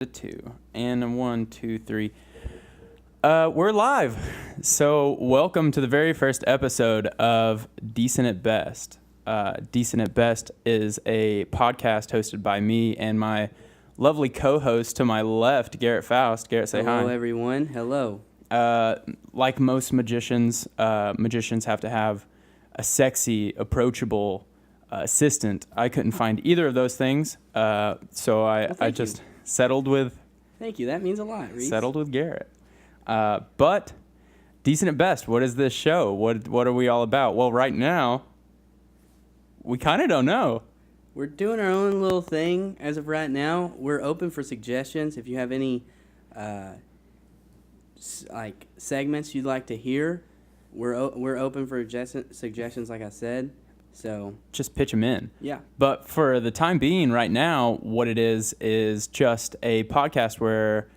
the 2 and a 1, 2, 3. We're live. So welcome to the very first episode of Decent at Best. Decent at Best is a podcast hosted by me and my lovely co-host to my left, Garrett Faust. Garrett, say hi. Hello, everyone. Hello. Like most magicians, magicians have to have a sexy, approachable assistant. I couldn't find either of those things, so I just settled with. Thank you. That means a lot, Reese. Settled with Garrett. But Decent at Best, what is this show? What are we all about? Well, right now, we kind of don't know. We're doing our own little thing as of right now. We're open for suggestions. If you have any segments you'd like to hear, we're open for suggestions, like I said. So just pitch them in. Yeah. But for the time being, right now, what it is just a podcast where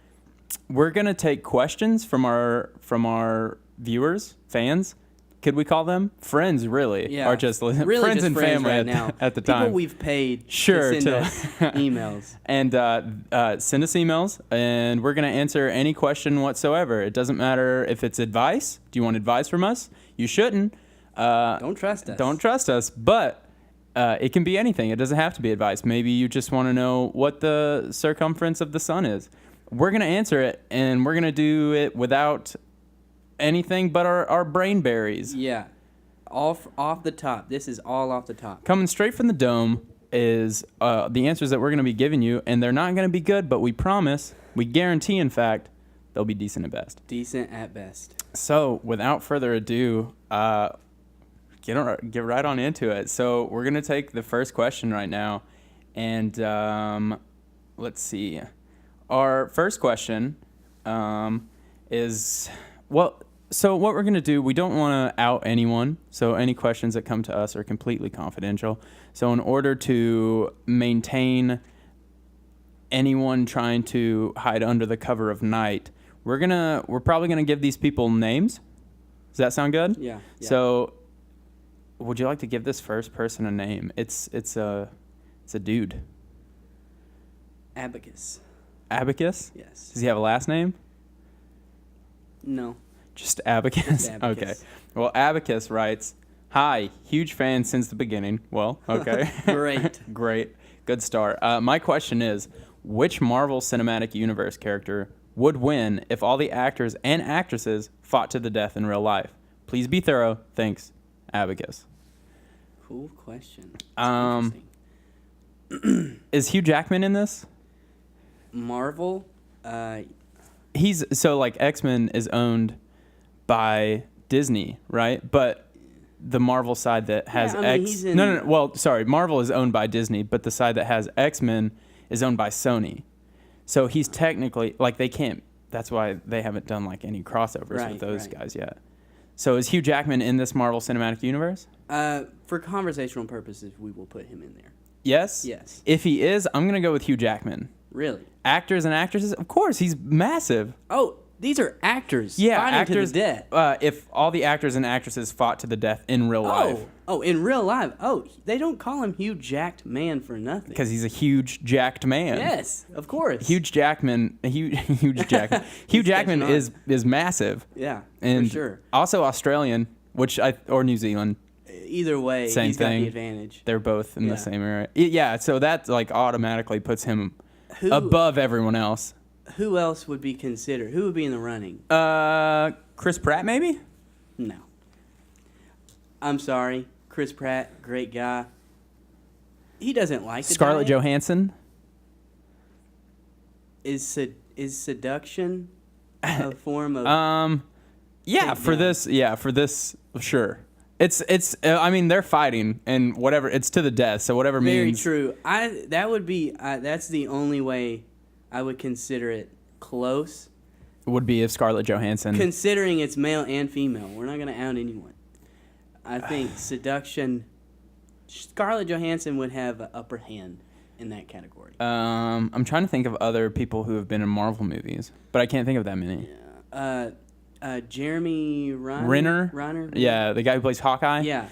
we're gonna take questions from our viewers, fans. Could we call them friends? Really? Yeah. Or just really friends just and friends family right now. at the time. People we've paid sure to send us emails. And send us emails, and we're gonna answer any question whatsoever. It doesn't matter if it's advice. Do you want advice from us? You shouldn't. Don't trust us. Don't trust us, but it can be anything. It doesn't have to be advice. Maybe you just want to know what the circumference of the sun is. We're going to answer it, and we're going to do it without anything but our brain berries. Yeah. Off the top. This is all off the top. Coming straight from the dome is the answers that we're going to be giving you, and they're not going to be good, but we promise, we guarantee, in fact, they'll be decent at best. Decent at best. So, without further ado, get right on into it. So we're going to take the first question right now. And let's see. Our first question is, so what we're going to do, we don't want to out anyone. So any questions that come to us are completely confidential. So in order to maintain anyone trying to hide under the cover of night, we're probably going to give these people names. Does that sound good? Yeah. So would you like to give this first person a name? It's a dude. Abacus. Abacus? Yes. Does he have a last name? No. Just Abacus? Just Abacus. Okay. Well, Abacus writes, "Hi, huge fan since the beginning." Well, okay. Great. Good start. My question is, which Marvel Cinematic Universe character would win if all the actors and actresses fought to the death in real life? Please be thorough. Thanks, Abacus. Cool question. Interesting. Is Hugh Jackman in this? Marvel? He's so like X-Men is owned by Disney, right? But the Marvel side that has No. Well, sorry, Marvel is owned by Disney, but the side that has X-Men is owned by Sony. So he's technically like they can't. That's why they haven't done like any crossovers with those guys yet. So is Hugh Jackman in this Marvel Cinematic Universe? For conversational purposes, we will put him in there. Yes? Yes. If he is, I'm going to go with Hugh Jackman. Really? Actors and actresses? Of course, he's massive. Oh, these are actors. Yeah, fighting actors. To the death. If all the actors and actresses fought to the death in real life. Oh, in real life. Oh, they don't call him Hugh Jacked Man for nothing. Because he's a huge, jacked man. Yes, of course. Hugh Jackman Hugh Jackman is massive. Yeah, and for sure. Also Australian, or New Zealand. Either way, Same he's thing. got the advantage. They're both in the same area. Yeah, so that like automatically puts him above everyone else. Who else would be considered? Who would be in the running? Chris Pratt, maybe? No. I'm sorry. Chris Pratt, great guy. He doesn't like the Scarlett diet. Johansson? Is seduction a form of... Yeah, for this, sure. It's. I mean, they're fighting and whatever. It's to the death. So whatever means. Very true. That would be. That's the only way I would consider it close. Would be if Scarlett Johansson. Considering it's male and female, we're not going to out anyone. I think seduction. Scarlett Johansson would have an upper hand in that category. I'm trying to think of other people who have been in Marvel movies, but I can't think of that many. Yeah. Jeremy Renner? Yeah, the guy who plays Hawkeye. Yeah.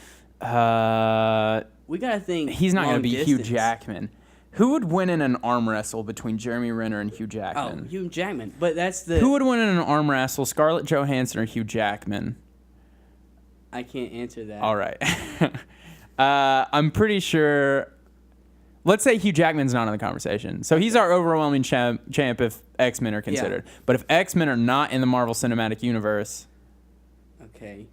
We gotta think. He's not gonna be Hugh Jackman. Who would win in an arm wrestle between Jeremy Renner and Hugh Jackman? Oh, Hugh Jackman. But that's the... Who would win in an arm wrestle, Scarlett Johansson or Hugh Jackman? I can't answer that. All right. I'm pretty sure... Let's say Hugh Jackman's not in the conversation. So he's our overwhelming champ if X-Men are considered. Yeah. But if X-Men are not in the Marvel Cinematic Universe... Okay.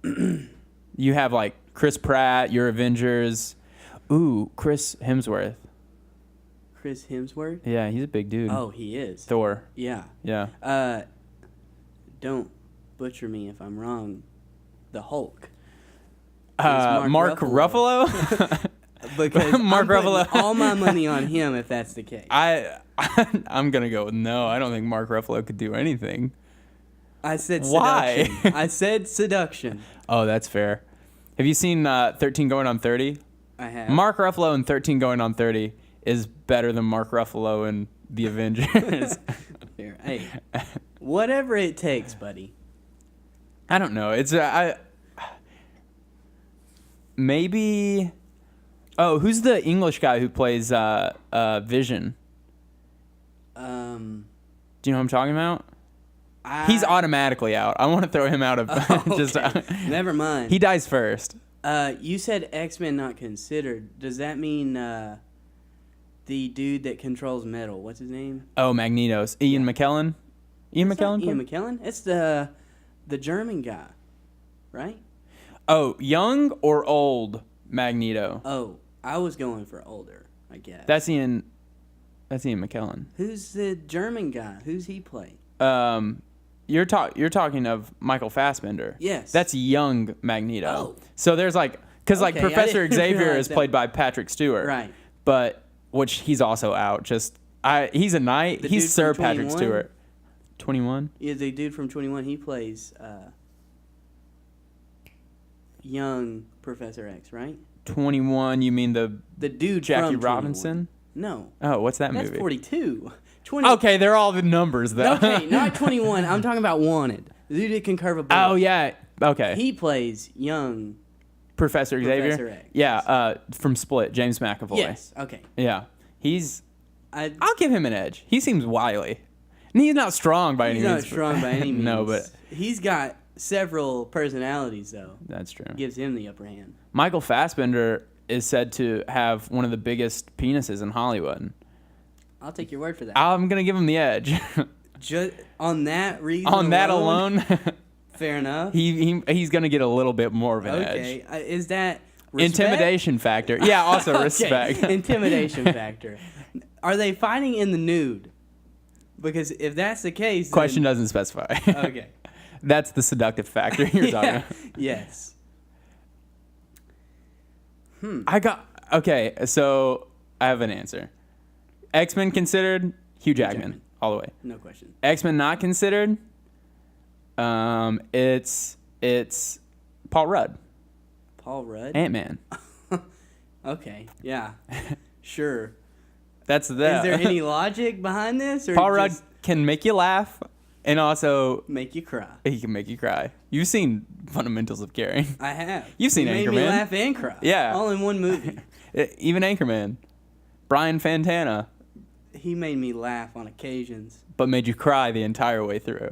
You have, like, Chris Pratt, your Avengers... Ooh, Chris Hemsworth. Chris Hemsworth? Yeah, he's a big dude. Oh, he is. Thor. Yeah. Yeah. Don't butcher me if I'm wrong. The Hulk. Mark Ruffalo? Because Mark Ruffalo. All my money on him if that's the case. I'm going to go with no. I don't think Mark Ruffalo could do anything. I said seduction. Why? I said seduction. Oh, that's fair. Have you seen 13 Going on 30? I have. Mark Ruffalo in 13 Going on 30 is better than Mark Ruffalo in The Avengers. Fair. Hey, whatever it takes, buddy. I don't know. It's maybe. Oh, who's the English guy who plays Vision? Do you know who I'm talking about? He's automatically out. I want to throw him out of just. Never mind. He dies first. You said X-Men not considered. Does that mean the dude that controls metal? What's his name? Oh, Magneto's Ian McKellen. Ian McKellen. Ian McKellen. It's the German guy, right? Oh, young or old Magneto? Oh, I was going for older, I guess. That's Ian McKellen. Who's the German guy? Who's he play? You're talking of Michael Fassbender. Yes. That's young Magneto. Oh. So there's because Professor Xavier is played by Patrick Stewart. Right. But which he's also out. He's a knight. He's Sir Patrick Stewart. 21? Yeah, the dude from 21, he plays young Professor X, right? 21, you mean the dude Jackie from Robinson? 21. No. Oh, what's that movie? That's 42. 20. Okay, they're all the numbers though. Okay, not 21. I'm talking about Wanted. The dude that can curve a bullet. Oh yeah. Okay. He plays young Professor Xavier. Professor X. Yeah, from Split, James McAvoy. Yes. Okay. Yeah. I'll give him an edge. He seems wily. And he's not strong by any means. He's not strong by any means. No, but he's got several personalities though. That's true. Gives him the upper hand. Michael Fassbender is said to have one of the biggest penises in Hollywood. I'll take your word for that. I'm going to give him the edge. Just on that reason on that alone? Fair enough. He's going to get a little bit more of an edge. Okay. Is that respect? Intimidation factor. Yeah, also okay. respect. Intimidation factor. Are they fighting in the nude? Because if that's the case... Question doesn't specify. Okay. That's the seductive factor you're talking about. Yes. Okay, so I have an answer. X-Men considered, Hugh Jackman. All the way. No question. X-Men not considered, it's Paul Rudd. Paul Rudd? Ant-Man. Okay, yeah. Sure. That's the. Is there any logic behind this? Or Paul Rudd can make you laugh and also make you cry. He can make you cry. You've seen Fundamentals of Caring. I have. You've seen Anchorman. Anchorman. Made me laugh and cry. Yeah. All in one movie. Even Anchorman. Brian Fantana. He made me laugh on occasions. But made you cry the entire way through.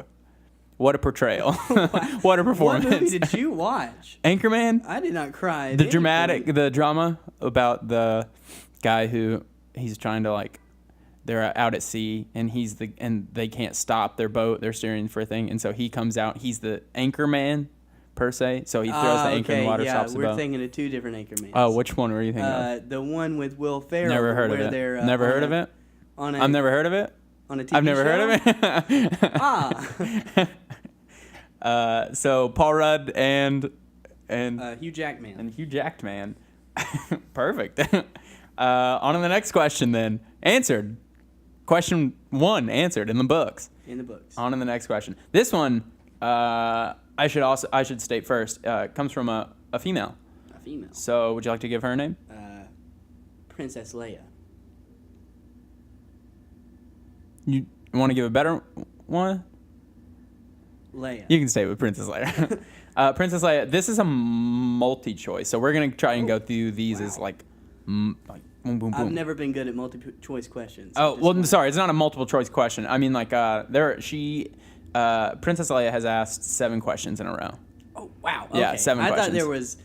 What a portrayal. What a performance. What movie did you watch? Anchorman. I did not cry. The drama about the guy who he's trying to they're out at sea and and they can't stop their boat. They're steering for a thing. And so he comes out. He's the anchor man per se. So he throws the anchor in the water, stops the boat. We're thinking of two different Anchormans. Oh, which one were you thinking of? The one with Will Ferrell. Never heard of it. Never heard of it? I've never heard of it. On a TV I've never show? heard of it. So Paul Rudd and Hugh Jackman. And Hugh Jackman. Perfect. On to the next question then. Answered. Question 1 answered in the books. On to the next question. This one, I should state first, comes from a female. A female. So would you like to give her a name? Princess Leia. You want to give a better one? Leia. You can stay with Princess Leia. Princess Leia, this is a multi-choice, so we're going to try and go through these as one Boom, boom, boom. I've never been good at multiple choice questions. Oh, well, sorry. It's not a multiple choice question. I mean, like, Princess Leia has asked 7 questions in a row. Oh, wow. Okay. Yeah, 7 questions. I thought there was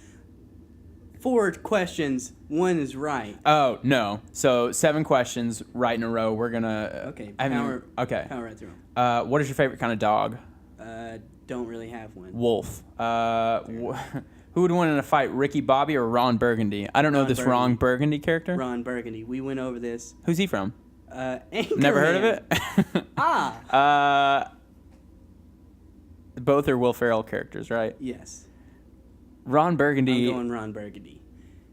4 questions. 1 is right. Oh, no. So 7 questions right in a row. We're going to... Okay. Power right through them. What is your favorite kind of dog? Don't really have one. Wolf. Who would win in a fight, Ricky Bobby or Ron Burgundy? I don't know this Ron Burgundy character. Ron Burgundy. We went over this. Who's he from? Anchorman. Never heard of it? Both are Will Ferrell characters, right? Yes. Ron Burgundy. I'm going Ron Burgundy.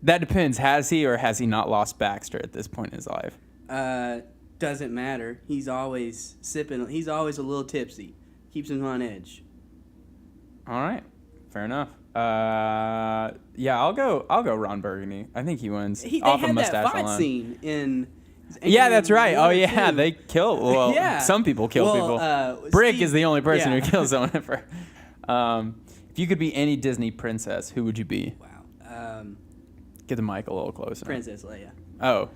That depends. Has he or has he not lost Baxter at this point in his life? Doesn't matter. He's always sipping. He's always a little tipsy. Keeps him on edge. All right. Fair enough. Yeah, I'll go Ron Burgundy. I think he wins. They had that fight scene in. Yeah, that's right. Oh yeah, they kill. Well, yeah. Some people kill people. Brick is the only person who kills someone ever. If you could be any Disney princess, who would you be? Wow. Get the mic a little closer. Princess Leia. Oh.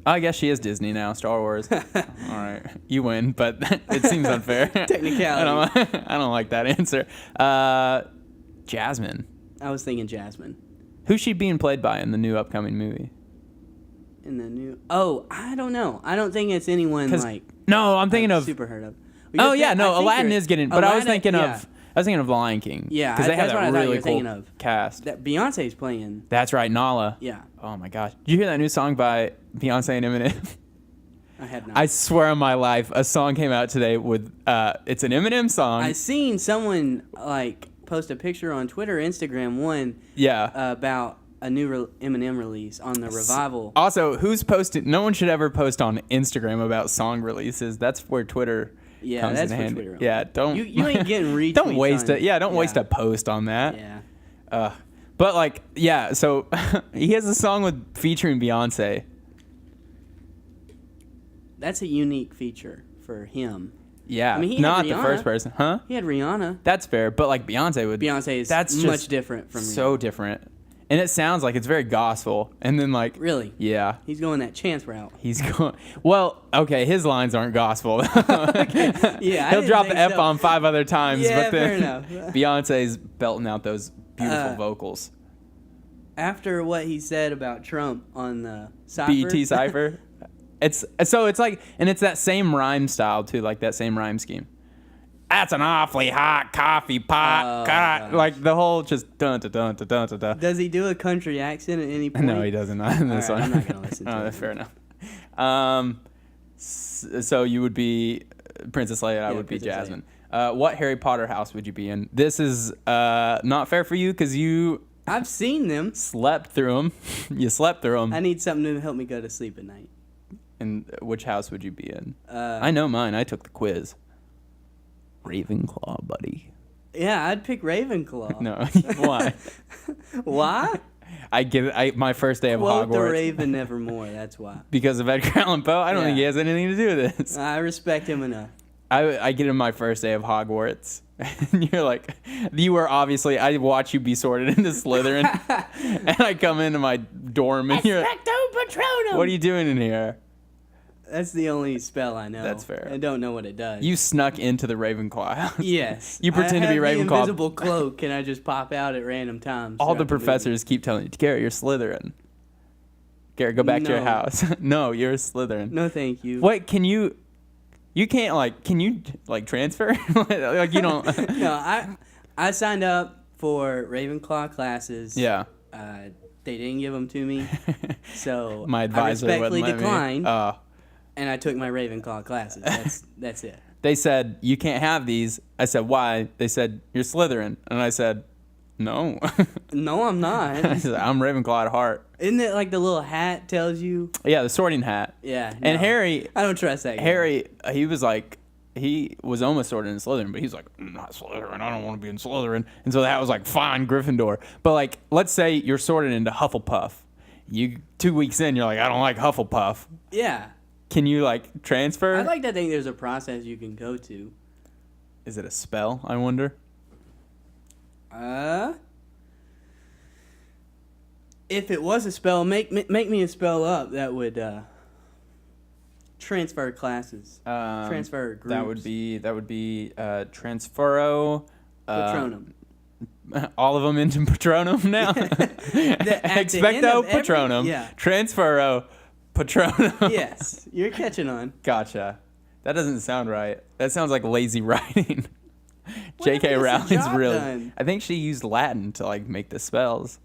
I guess she is Disney now, Star Wars. All right. You win, but it seems unfair. Technicality. I don't like that answer. Jasmine. I was thinking Jasmine. Who's she being played by in the new upcoming movie? In the new... Oh, I don't know. I don't think it's anyone like... No, I'm thinking of... super heard of. Aladdin is getting... But I was thinking yeah. of Lion King. Yeah, because they have that really cool cast. That Beyonce's playing. That's right, Nala. Yeah. Oh my gosh, did you hear that new song by Beyonce and Eminem? I have not. I swear on my life, a song came out today with it's an Eminem song. I seen someone like post a picture on Twitter, or Instagram, about a new Eminem release on the Revival. Also, who's posted? No one should ever post on Instagram about song releases. That's where Twitter. Yeah, comes that's in for handy. Twitter. Yeah, don't. You ain't getting retweets. Don't waste it. Yeah, don't waste a post on that. Yeah. But like, yeah. So he has a song featuring Beyonce. That's a unique feature for him. Yeah, I mean, he not had the first person, huh? He had Rihanna. That's fair, but like Beyonce is much different from Rihanna. So different. And it sounds like it's very gospel. And then like... Really? Yeah. He's going that Chance route. He's going... Well, okay, his lines aren't gospel. Okay. Yeah, He'll drop the F-bomb 5 other times. Yeah, but then fair enough. Beyonce's belting out those beautiful vocals. After what he said about Trump on the Cypher. BET Cypher. It's like... And it's that same rhyme style, too. Like that same rhyme scheme. That's an awfully hot coffee pot. God. Like the whole just dun dun dun dun dun dun. Does he do a country accent at any point? No, he doesn't. Not in this one. I'm not gonna listen to it. Fair enough. So you would be Princess Leia. I would be Jasmine. What Harry Potter house would you be in? This is not fair for you because you. I've seen them. Slept through them. You slept through them. I need something to help me go to sleep at night. And which house would you be in? I know mine. I took the quiz. Ravenclaw, buddy. Yeah, I'd pick Ravenclaw. No, why? Why? My first day of Quote Hogwarts. the Raven nevermore. That's why. Because of Edgar Allan Poe. I don't think he has anything to do with this. I respect him enough. I get in my first day of Hogwarts, and you're like, you were obviously. I watch you be sorted into Slytherin, and I come into my dorm, and you're like, Patronum. what are you doing in here? That's the only spell I know. That's fair. I don't know what it does. You snuck into the Ravenclaw house. Yes. You pretend to be Ravenclaw. The invisible cloak, and I just pop out at random times. All the professors keep telling you, Garrett, you're Slytherin. Garrett, go back to your house. No, you're a Slytherin. No, thank you. Wait, can you? You can't can you transfer? Like you don't. No, I signed up for Ravenclaw classes. Yeah. They didn't give them to me, so my advisor I respectfully wouldn't let declined. Me. And I took my Ravenclaw classes. That's it. They said, you can't have these. I said, why? They said, you're Slytherin. And I said, no. No, I'm not. I said, I'm Ravenclaw at heart. Isn't it like the little hat tells you? Yeah, the sorting hat. Yeah. And Harry... I don't trust that guy. Harry, he was like... He was almost sorted in Slytherin, but he's like, I'm not Slytherin. I don't want to be in Slytherin. And so that was like, fine, Gryffindor. But like, let's say you're sorted into Hufflepuff. 2 weeks in, you're like, I don't like Hufflepuff. Yeah. Can you transfer? I'd like to think there's a process you can go to. Is it a spell, I wonder? If it was a spell, make me a spell up that would transfer classes, transfer groups. That would be transfero. Patronum. All of them into Patronum now. Expecto Patronum. Yeah. Transfero Patronum. Yes, you're catching on. Gotcha. That doesn't sound right. That sounds like lazy writing. J.K. Rowling's really. Done. I think she used Latin to like make the spells.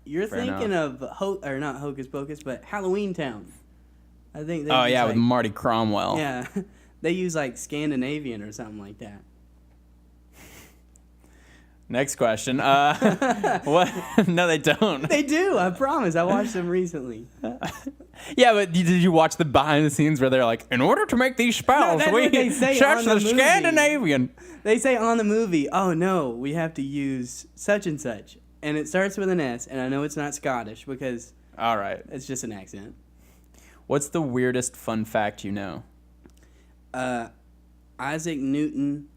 You're Fair thinking enough. Of not Hocus Pocus, but Halloween Town. I think. They with Marty Cromwell. Yeah, they use like Scandinavian or something like that. Next question. What? No, they don't. They do. I promise. I watched them recently. Yeah, but did you watch the behind the scenes where they're like, in order to make these spells, we search the Scandinavian. They say on the movie, oh no, we have to use such and such. And it starts with an S, and I know it's not Scottish because all right, it's just an accent. What's the weirdest fun fact you know? Isaac Newton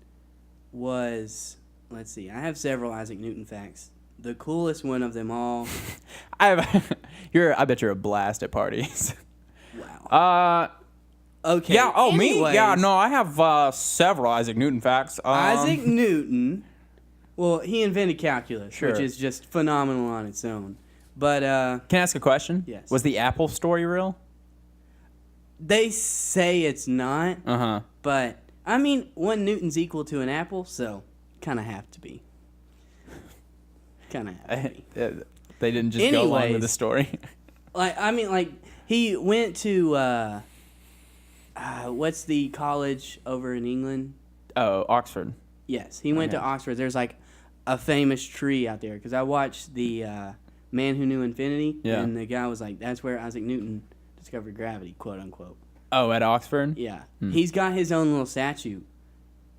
was... Let's see. I have several Isaac Newton facts. The coolest one of them all... I bet you're a blast at parties. Wow. Okay. Yeah. Oh, anyways, me? Yeah. No, I have several Isaac Newton facts. Isaac Newton... Well, he invented calculus, which is just phenomenal on its own. But can I ask a question? Yes. Was the Apple story real? They say it's not. Uh-huh. But I mean, 1 Newton's equal to an apple, so kind of have to be. Kind of have to be. They didn't just go along with the story. He went to what's the college over in England? Oh, Oxford. Yes, he went to Oxford. There's like a famous tree out there because I watched the Man Who Knew Infinity, and the guy was like, "That's where Isaac Newton discovered gravity," quote unquote. Oh, at Oxford? Yeah, he's got his own little statue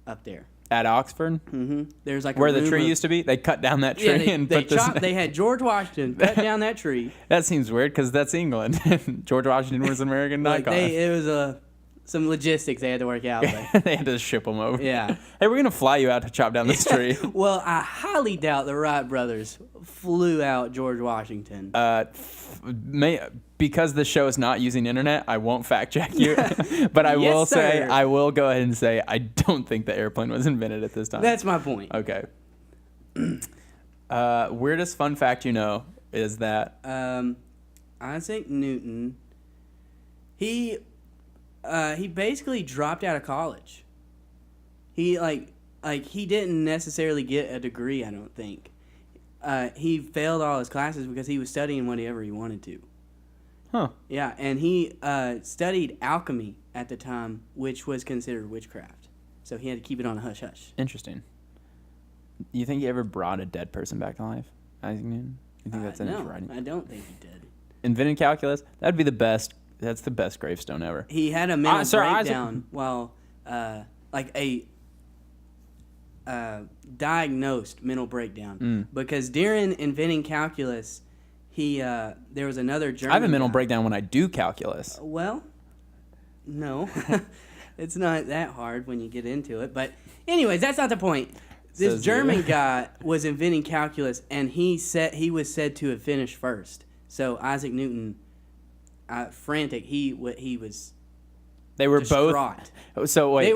up there. At Oxford? Mm-hmm. There's like where the tree used to be. They cut down that tree and put this. They had George Washington cut down that tree. That seems weird because that's England. George Washington was an American icon. It was some logistics they had to work out. But. They had to ship them over. Yeah. Hey, we're gonna fly you out to chop down this tree. Well, I highly doubt the Wright brothers flew out George Washington. Because the show is not using internet, I won't fact check you. But I will say, I will go ahead and say, I don't think the airplane was invented at this time. That's my point. Okay. Weirdest fun fact you know is that Isaac Newton, he basically dropped out of college. He he didn't necessarily get a degree, I don't think. He failed all his classes because he was studying whatever he wanted to. Huh. Yeah, and he studied alchemy at the time, which was considered witchcraft. So he had to keep it on a hush-hush. Interesting. You think he ever brought a dead person back to life, Isaac Newton? You think that's in his writing? I don't think he did. Invented calculus? That'd be the best. That's the best gravestone ever. He had a mental breakdown while, diagnosed mental breakdown. Because during inventing calculus, there was another German I have a mental breakdown when I do calculus. Well, no. It's not that hard when you get into it. But anyways, that's not the point. This German guy was inventing calculus, and he was said to have finished first. So Isaac Newton... frantic. He was. They were distraught. Both. So wait.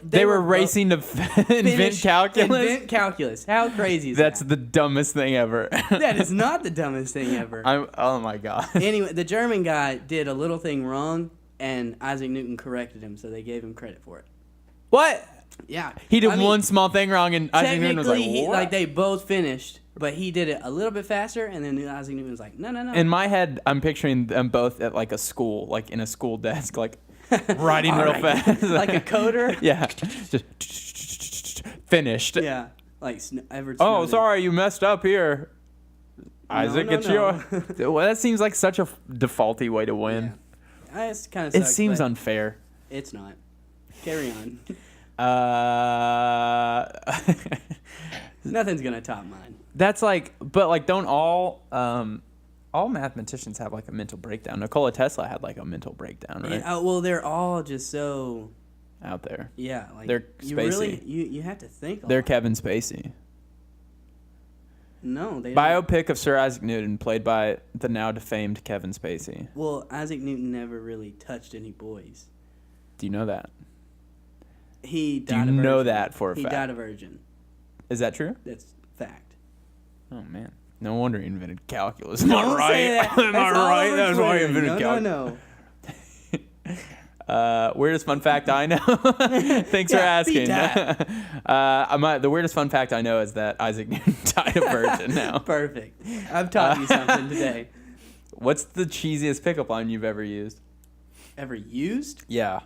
They were racing to invent calculus. Invent calculus. How crazy is that? That's the dumbest thing ever. That is not the dumbest thing ever. Oh my god. Anyway, the German guy did a little thing wrong, and Isaac Newton corrected him, so they gave him credit for it. What? Yeah. He did one small thing wrong, and Isaac Newton was like, "What?" They both finished. But he did it a little bit faster, and then Isaac Newton was like, no. In my head, I'm picturing them both at like a school, like in a school desk, like writing real fast. Like a coder? Yeah. Just finished. Yeah. Like Edward Snowden. Oh, sorry, you messed up here. Isaac, it's your... Well, that seems like such a defaulty way to win. Yeah. It's kind of sucks, it seems unfair. It's not. Carry on. Nothing's going to top mine. That's like, but like, don't all mathematicians have like a mental breakdown? Nikola Tesla had like a mental breakdown, right? Yeah, well, they're all just so out there. Yeah, like they're Spacey. You have to think. They're Kevin Spacey. No, they Biopic of Sir Isaac Newton, played by the now defamed Kevin Spacey. Well, Isaac Newton never really touched any boys. Do you know that? He died Do a you virgin. know that for a fact? He died a virgin. Is that true? That's fact. Oh, man. No wonder he invented calculus. Am I right? Am I right? That's why he invented calculus. No. Weirdest fun fact I know. Thanks for asking. The weirdest fun fact I know is that Isaac Newton died a virgin now. Perfect. I've taught you something today. What's the cheesiest pickup line you've ever used? Ever used? Yeah.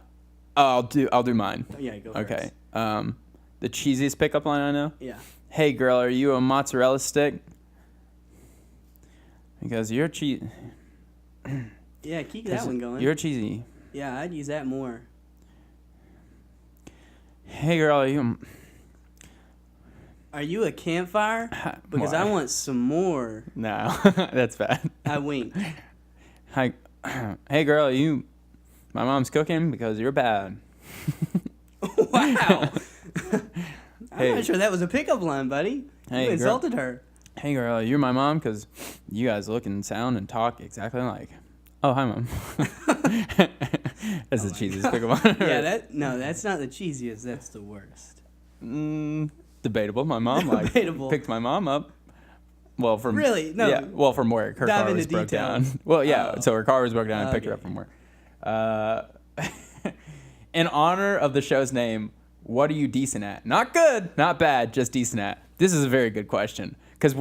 I'll do mine. Oh, yeah, go Okay. The cheesiest pickup line I know? Yeah. Hey girl, are you a mozzarella stick? Because you're cheesy. Yeah, keep that one going. You're cheesy. Yeah, I'd use that more. Hey girl, Are you a campfire? Because I want some more. No, that's bad. I winked. Hi, hey girl, my mom's cooking because you're bad. Wow. I'm not sure that was a pickup line, buddy. Hey, you insulted her. Hey girl, you're my mom because you guys look and sound and talk exactly like. Oh, hi, Mom. That's the cheesiest pickup line. Yeah, that's not the cheesiest. That's the worst. Debatable. My mom picked my mom up. Well, from really no. Yeah. Well, from work. Her car was broke down. Well, yeah. So her car was broke down. I picked her up from work. In honor of the show's name, what are you decent at? Not good, not bad, just decent at. This is a very good question because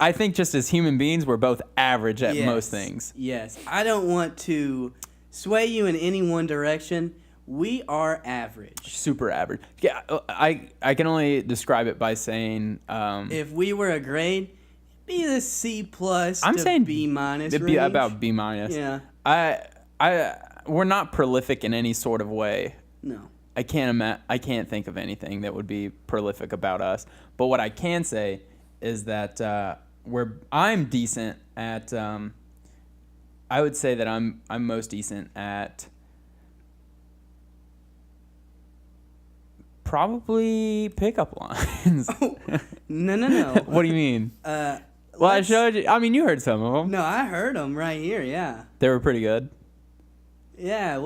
I think just as human beings, we're both average at most things. Yes. I don't want to sway you in any one direction. We are average. Super average. Yeah, I can only describe it by saying... if we were a grade, it'd be the C plus I'm to saying B minus it'd range. be about B minus. Yeah. We're not prolific in any sort of way. No. I can't think of anything that would be prolific about us. But what I can say is that I'm decent at. I would say that I'm most decent at probably pickup lines. Oh, no. What do you mean? Well, I showed you. I mean, you heard some of them. No, I heard them right here. Yeah. They were pretty good. Yeah.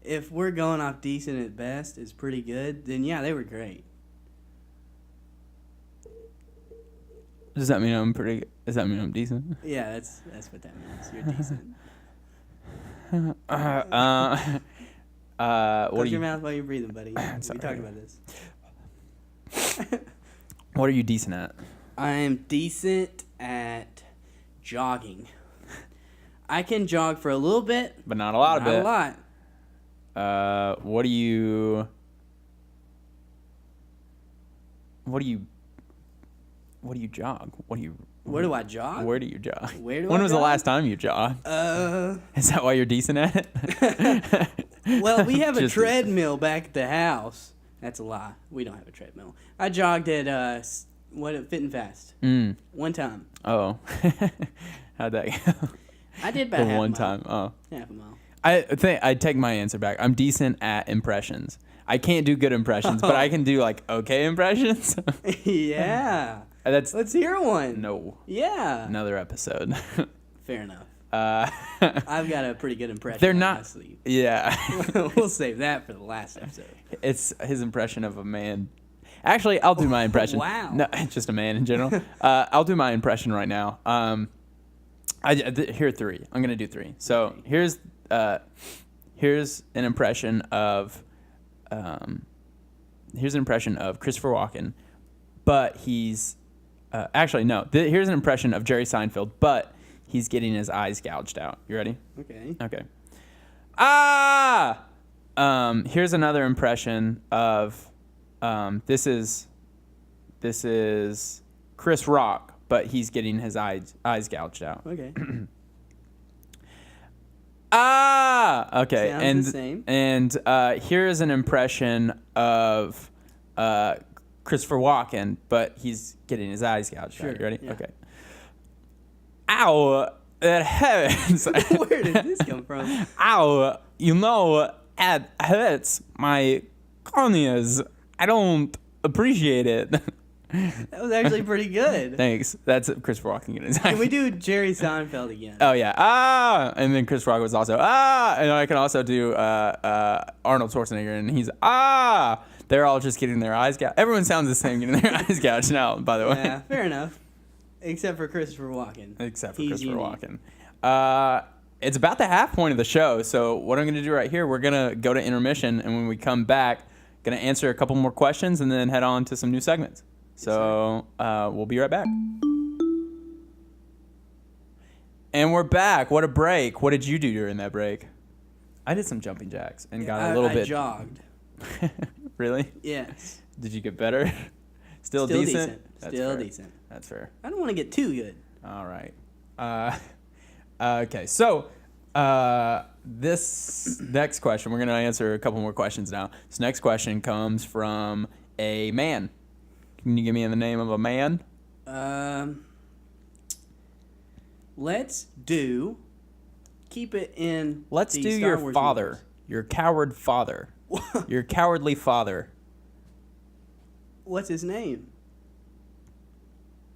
If we're going off decent at best is pretty good, then yeah, they were great. Does that mean I'm pretty? Does that mean I'm decent? Yeah, that's what that means. You're decent. Close your mouth while you're breathing, buddy. We talked about this. What are you decent at? I am decent at jogging. I can jog for a little bit, but not a lot of it. Not a lot. What do you jog? Where do I jog? Where do you jog? When was the last time you jogged? Is that why you're decent at it? Well, we have a treadmill back at the house. That's a lie. We don't have a treadmill. I jogged at Fit and Fast. One time. Oh. How'd that go? I did about half a mile. One time. Oh. Half a mile. I think I take my answer back. I'm decent at impressions. I can't do good impressions, but I can do like okay impressions. Yeah. Let's hear one. No. Yeah. Another episode. Fair enough. I've got a pretty good impression. They're not. Honestly. Yeah. We'll save that for the last episode. It's his impression of a man. Actually, I'll do my impression. Wow. No, just a man in general. I'll do my impression right now. Here are three. I'm gonna do three. So here's an impression of Christopher Walken, but he's actually no. Here's an impression of Jerry Seinfeld, but he's getting his eyes gouged out. You ready? Okay. Here's another impression of this is Chris Rock, but he's getting his eyes gouged out. Okay. Okay. Sounds the same. And here is an impression of Christopher Walken, but he's getting his eyes gouged out. You ready? Yeah. Okay. Ow! It hurts. Where did this come from? Ow! It hurts my corneas. I don't appreciate it. That was actually pretty good. Thanks. That's Christopher Walken. Can we do Jerry Seinfeld again? Oh, yeah. And then Chris Rock was also, and I can also do Arnold Schwarzenegger, and he's, They're all just getting their eyes gouged. Everyone sounds the same getting their eyes gouged now, by the way. Yeah, fair enough. Except for Christopher Walken. It's about the half point of the show, so what I'm going to do right here, we're going to go to intermission, and when we come back, going to answer a couple more questions and then head on to some new segments. So we'll be right back. And we're back. What a break. What did you do during that break? I did some jumping jacks and got a little bit. I jogged. Really? Yes. Did you get better? Still decent? Still decent. That's fair. I don't want to get too good. All right. Okay, so this next question, we're going to answer a couple more questions now. This next question comes from a man. Can you give me the name of a man? Let's do. Keep it in. Let's do Star your Wars father. universe. Your coward father. Your cowardly father. What's his name?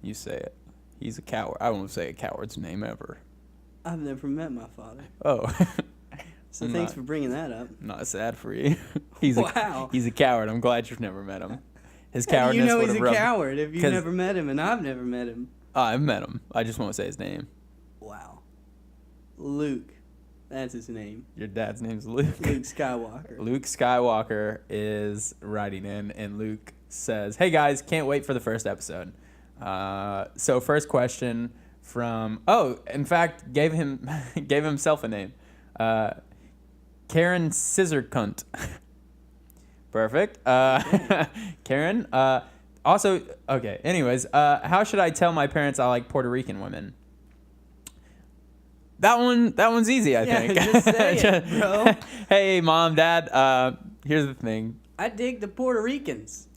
You say it. He's a coward. I won't say a coward's name ever. I've never met my father. Oh. So thanks for bringing that up. Not sad for you. He's a coward. I'm glad you've never met him. His cowardness. You know he's a coward if you've never met him, and I've never met him. I've met him. I just won't say his name. Wow. Luke. That's his name. Your dad's name's Luke. Luke Skywalker. Luke Skywalker is writing in, and Luke says, "Hey guys, can't wait for the first episode." So first question from in fact, gave himself a name. Karen Scissorcunt. Perfect. Karen. Also, okay. Anyways, how should I tell my parents I like Puerto Rican women? That one's easy, I think. Just say it, bro. Hey, Mom, Dad, here's the thing. I dig the Puerto Ricans.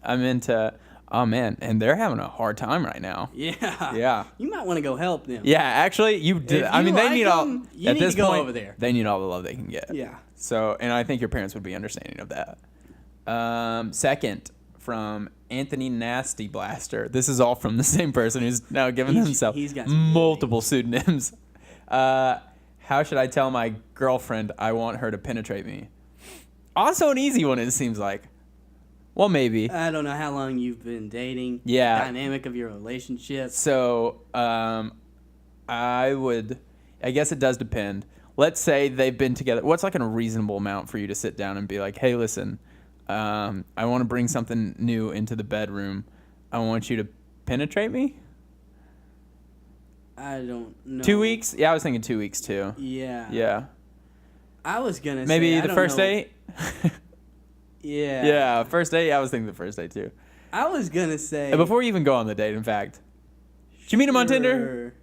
I'm into, oh man, and they're having a hard time right now. Yeah. Yeah. You might want to go help them. Yeah, actually, you do. I mean, they need all, you at need this to go point, over there. They need all the love they can get. Yeah. So, and I think your parents would be understanding of that. Second, from Anthony Nasty Blaster. This is all from the same person who's now given himself multiple pseudonyms. How should I tell my girlfriend I want her to penetrate me? Also an easy one, it seems like. Well, maybe. I don't know how long you've been dating. Yeah. The dynamic of your relationship. So, I guess it does depend. Let's say they've been together. What's like a reasonable amount for you to sit down and be like, hey, listen, I want to bring something new into the bedroom. I want you to penetrate me? I don't know. 2 weeks? Yeah, I was thinking 2 weeks too. Yeah. Yeah. I was going to say. Maybe the first date? Yeah. Yeah, first date? I was thinking the first date too. I was going to say. Before you even go on the date, in fact. Did you meet him on Tinder?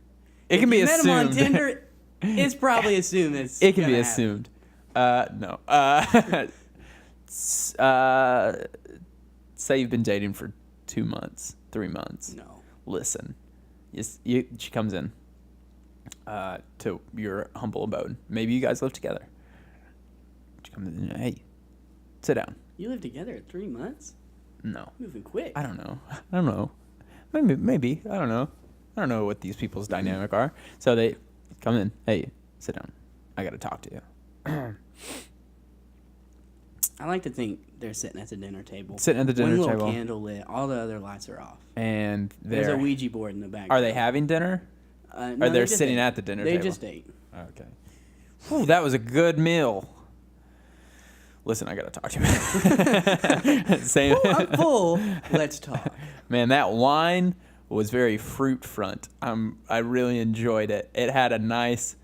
It can be assumed. Met him on Tinder, it's probably assumed it's it can be assumed. No. Say you've been dating for 2 months, 3 months. No. Listen. She comes in to your humble abode. Maybe you guys live together. She comes in, hey, sit down. You live together at 3 months? No. Moving quick. I don't know. Maybe. I don't know. I don't know what these people's dynamic are. So they come in, hey, sit down. I got to talk to you. I like to think they're sitting at the dinner table. Sitting at the dinner table. One little candle lit. All the other lights are off. And there's a Ouija board in the back. Are they having dinner? No, or they're sitting at the dinner table? They just ate. Okay. Whew, that was a good meal. Listen, I got to talk to you. Same. Ooh, I'm full. Let's talk. Man, that wine was very fruit front. I really enjoyed it. It had a nice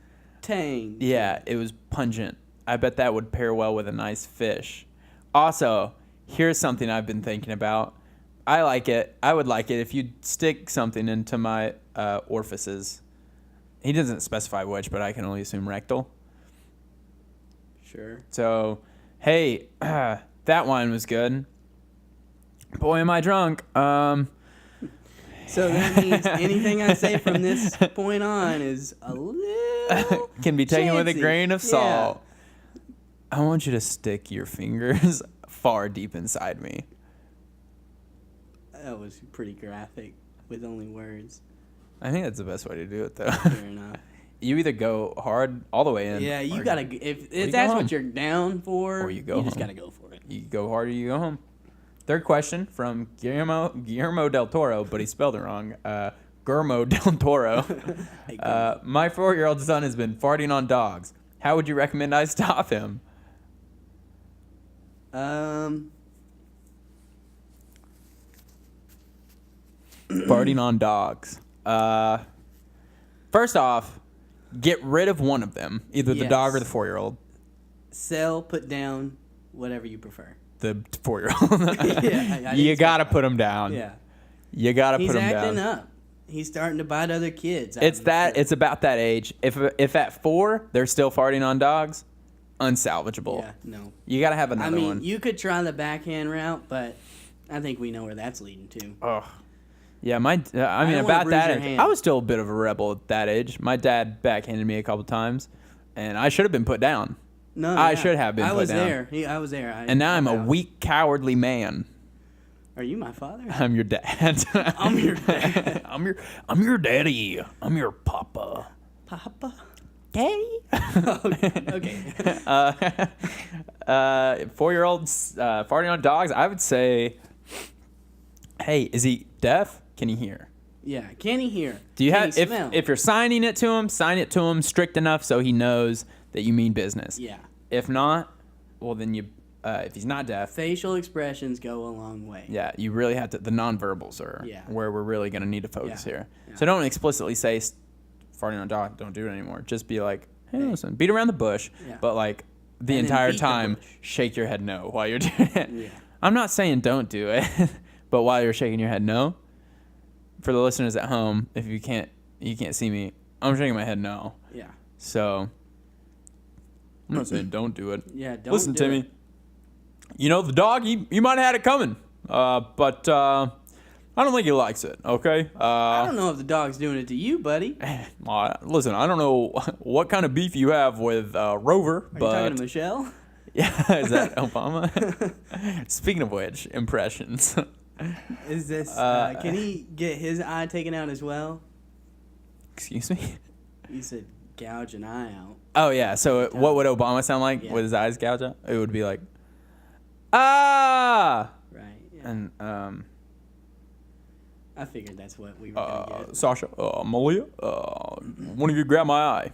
tang. Yeah, it was pungent. I bet that would pair well with a nice fish. Also, here's something I've been thinking about. I like it. I would like it if you'd stick something into my orifices. He doesn't specify which, but I can only assume rectal. Sure. So, hey, that wine was good. Boy, am I drunk. So that means anything I say from this point on is a little can be taken with a grain of salt. Yeah. I want you to stick your fingers far deep inside me. That was pretty graphic with only words. I think that's the best way to do it, though. Fair enough. You either go hard all the way in. Yeah, you gotta. If that's what you're down for, or you just gotta go for it. You go hard or you go home. Third question from Guillermo del Toro, but he spelled it wrong. Guillermo del Toro. My 4-year-old son has been farting on dogs. How would you recommend I stop him? Farting on dogs. First off, get rid of one of them, either the dog or the 4-year-old. Sell, put down, whatever you prefer. The 4-year-old. Yeah, you gotta put him down. Yeah, you gotta put him down. He's acting up. He's starting to bite other kids. It's about that age. If at 4 they're still farting on dogs, unsalvageable. Yeah, no. You gotta have another one. I mean, you could try the backhand route, but I think we know where that's leading to. Oh. Yeah, about that age, I was still a bit of a rebel at that age. My dad backhanded me a couple times, and I should have been put down. No, I should have been put down. I was there. And now I'm a weak, cowardly man. Are you my father? I'm your dad. I'm your dad. I'm your daddy. I'm your papa. Papa? Daddy? Okay. 4-year-olds farting on dogs, I would say, hey, is he deaf? Can he hear? Yeah, can he hear? Do you have smell? If you're signing it to him, sign it to him strict enough so he knows that you mean business. Yeah. If not, well then if he's not deaf, facial expressions go a long way. Yeah, you really have to. The nonverbals are where we're really going to need to focus here. Yeah. So don't explicitly say farting on dog. Don't do it anymore. Just be like, hey, listen, beat around the bush, but like the entire time, shake your head no while you're doing it. Yeah. I'm not saying don't do it, but while you're shaking your head no. For the listeners at home, if you can't see me, I'm shaking my head no. Yeah. So I'm not saying don't do it. Yeah, don't listen, do Timmy. it. You know the dog. He might have had it coming, but I don't think he likes it. Okay. I don't know if the dog's doing it to you, buddy. Listen, I don't know what kind of beef you have with Rover, Are you talking to Michelle? Yeah, is that Obama? Speaking of which, impressions. Is this? Can he get his eye taken out as well? Excuse me? You said gouge an eye out. Oh yeah. So what would Obama sound like with his eyes gouged out? It would be like, ah. Right. Yeah. And I figured that's what we were gonna get. Sasha, Malia, one of you grab my eye.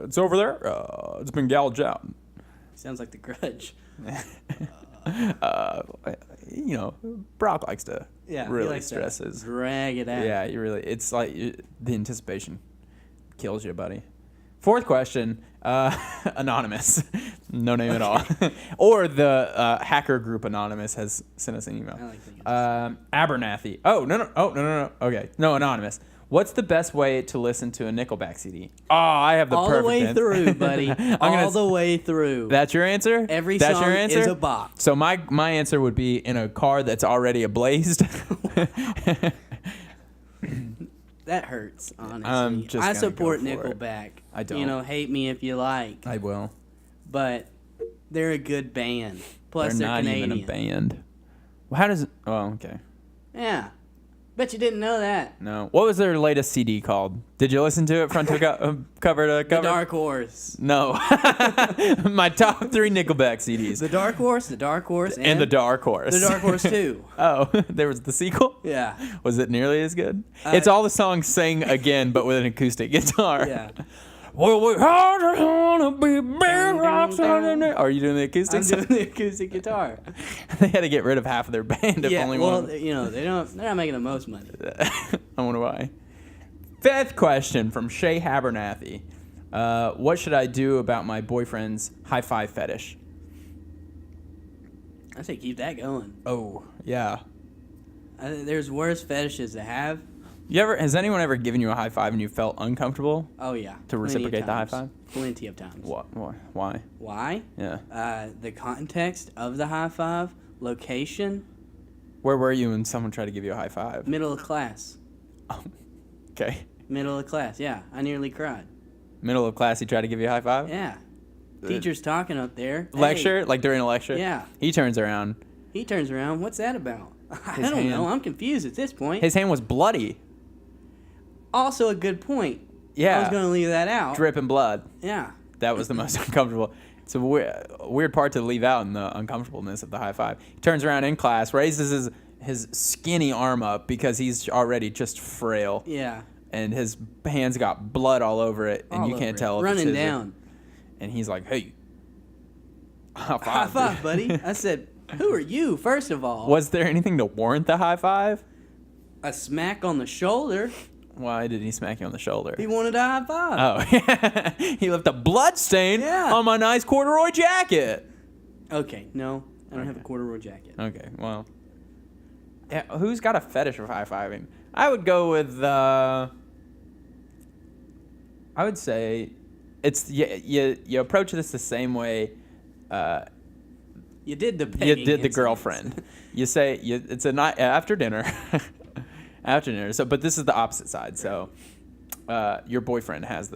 It's over there. It's been gouged out. Sounds like The Grudge. You know, Brock likes to really stress his. Drag it out. Yeah, it's like the anticipation kills you, buddy. Fourth question, Anonymous. No name at all. Or the hacker group Anonymous has sent us an email. I like thinking Abernathy. Oh, no. Okay. No, Anonymous. What's the best way to listen to a Nickelback CD? Oh, I have the all perfect the way answer. Through, buddy. All the way through. That's your answer? Every that's song your answer? is a bop. So my answer would be in a car that's already ablazed. That hurts, honestly. I support Nickelback. I don't. You know, hate me if you like. I will. But they're a good band. Plus, they're not Canadian. Even a band. Well, how does it... Oh, okay. Yeah. Bet you didn't know that. No. What was their latest CD called? Did you listen to it front to cover to cover? The Dark Horse. No. My top 3 Nickelback CDs. The Dark Horse, The Dark Horse, and The Dark Horse. The Dark Horse 2. Oh, there was the sequel? Yeah. Was it nearly as good? It's all the songs sang again, but with an acoustic guitar. Yeah. Well, we wanna be big rocks. Are you doing the acoustic? I'm doing the acoustic guitar. They had to get rid of half of their band. If only one. You know, they're not making the most money. I wonder why. 5th question from Shay Abernathy. What should I do about my boyfriend's high five fetish? I say keep that going. Oh, yeah. There's worse fetishes to have. Has anyone ever given you a high five and you felt uncomfortable? Oh yeah. To reciprocate the high five? Plenty of times. What? Why? Why? Yeah. The context of the high five, location. Where were you when someone tried to give you a high five? Middle of class. Oh, okay. Middle of class. Yeah, I nearly cried. Middle of class, he tried to give you a high five? Yeah. Teacher's talking up there. Lecture? Hey. Like during a lecture? Yeah. He turns around. What's that about? I don't know. I'm confused at this point. His hand was bloody. Also a good point. Yeah. I was going to leave that out. Dripping blood. Yeah. That was the most uncomfortable. It's a weird part to leave out in the uncomfortableness of the high five. He turns around in class, raises his skinny arm up because he's already just frail. Yeah. And his hands got blood all over it, and you can't tell if running it's his down. And he's like, "Hey, high five, buddy." I said, "Who are you?" First of all, was there anything to warrant the high five? A smack on the shoulder. Why did he smack you on the shoulder? He wanted a high five. Oh, yeah. He left a blood stain on my nice corduroy jacket. Okay, no, I don't have a corduroy jacket. Okay, well, yeah, who's got a fetish of high fiving? I would go with. I would say, it's you approach this the same way. You did the the girlfriend. You say it's a night after dinner. After dinner. So, but this is the opposite side. So, your boyfriend has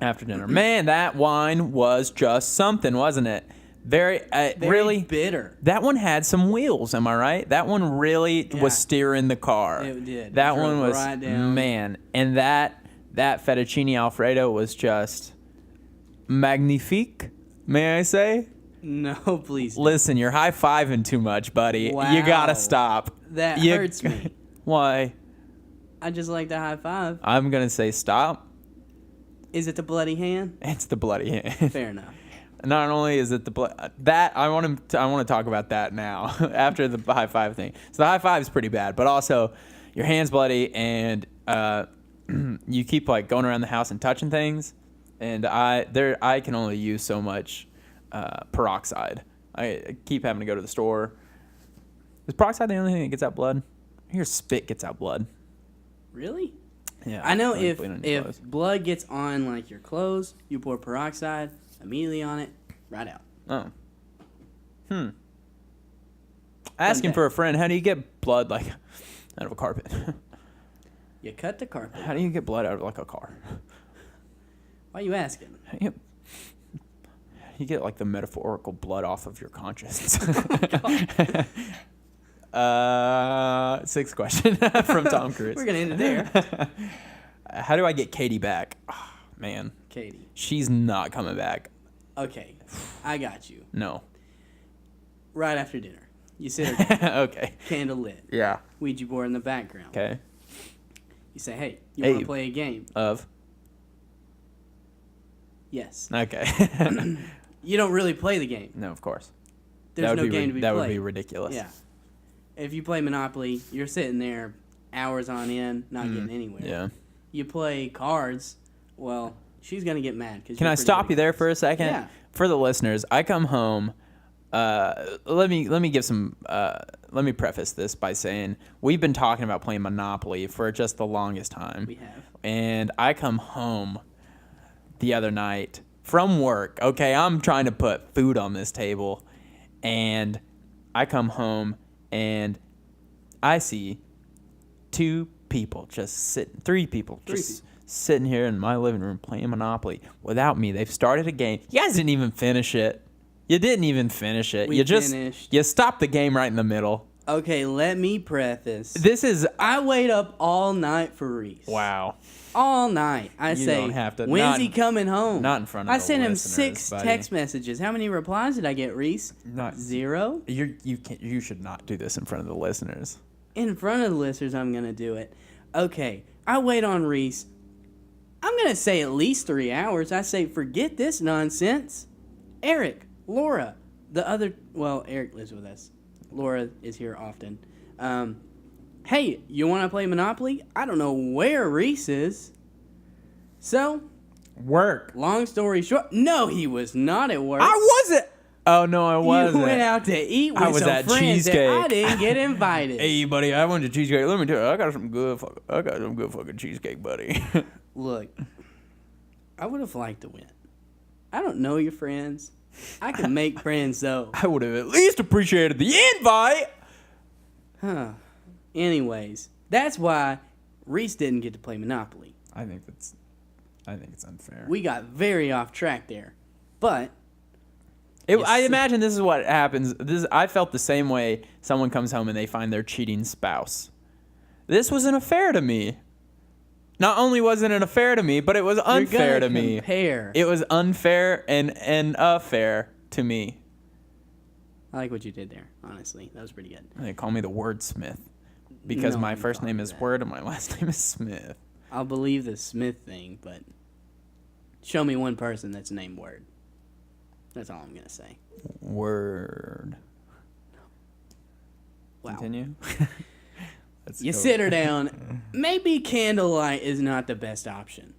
after dinner. Man, that wine was just something, wasn't it? Very really bitter. That one had some wheels. Am I right? That one really was steering the car. It did. That one was right down. Man, and that fettuccine Alfredo was just magnifique. May I say? No, please. Listen, you're high-fiving too much, buddy. Wow. You gotta stop. That hurts me. Why? I just like the high five. I'm gonna say stop. Is it the bloody hand? It's the bloody hand. Fair enough. Not only is it that I want to talk about that now after the high five thing. So the high five is pretty bad, but also your hand's bloody and you keep like going around the house and touching things, and I can only use so much peroxide. I keep having to go to the store. Is peroxide the only thing that gets out blood? I hear spit gets out blood. Really? Yeah. I know if blood gets on like your clothes, you pour peroxide immediately on it, right out. Oh. Asking for a friend, how do you get blood like out of a carpet? You cut the carpet. How do you get blood out of like a car? Why are you asking? You get like the metaphorical blood off of your conscience. Sixth question from Tom Cruise. We're gonna end it there. How do I get Katie back? Oh, man. Katie. She's not coming back. Okay, I got you. No. Right after dinner, you sit her down. Okay. Candle lit. Yeah. Ouija board in the background. Okay. You say, "Hey, you want to play a game?" Of? Yes. Okay. You don't really play the game. No, of course. There's no game to be played. That would be ridiculous. Yeah. If you play Monopoly, you're sitting there hours on end, not getting anywhere. Yeah. You play cards, well, she's going to get mad. Can I stop you there for a second? Yeah. For the listeners, I come home. Let me preface this by saying we've been talking about playing Monopoly for just the longest time. We have. And I come home the other night from work. Okay, I'm trying to put food on this table, and I come home and I see three people just sitting here in my living room playing Monopoly without me. They've started a game. You guys didn't even finish it. You didn't even finish it. You stopped the game right in the middle. Okay, let me preface. I wait up all night for Reese. Wow. All night. You say, don't have to, when's he coming home? Not in front of the sent him listeners, 6 buddy. text messages. How many replies did I get, Reese? Not 0. You should not do this in front of the listeners. In front of the listeners, I'm going to do it. Okay, I wait on Reese. I'm going to say at least 3 hours. I say, forget this nonsense. Eric, Laura, Eric lives with us. Laura is here often. Hey, you want to play Monopoly? I don't know where Reese is. So, work. Long story short, no, he was not at work. I wasn't. Oh no, I wasn't. You went out to eat with some friends cheesecake. that I didn't get invited. Hey, buddy, I went to cheesecake. Let me tell you, I got some good fucking cheesecake, buddy. Look, I would have liked to win. I don't know your friends. I can make friends though. I would have at least appreciated the invite. Huh. Anyways, that's why Reese didn't get to play Monopoly. I think it's unfair. We got very off track there. But I imagine this is what happens. I felt the same way. Someone comes home and they find their cheating spouse. This was an affair to me. Not only was it an affair to me, but it was unfair to me. It was unfair and affair to me. I like what you did there, honestly. That was pretty good. They call me the wordsmith because my first name is Word and my last name is Smith. I'll believe the Smith thing, but show me one person that's named Word. That's all I'm going to say. Word. Wow. Continue. You sit her down. Maybe candlelight is not the best option.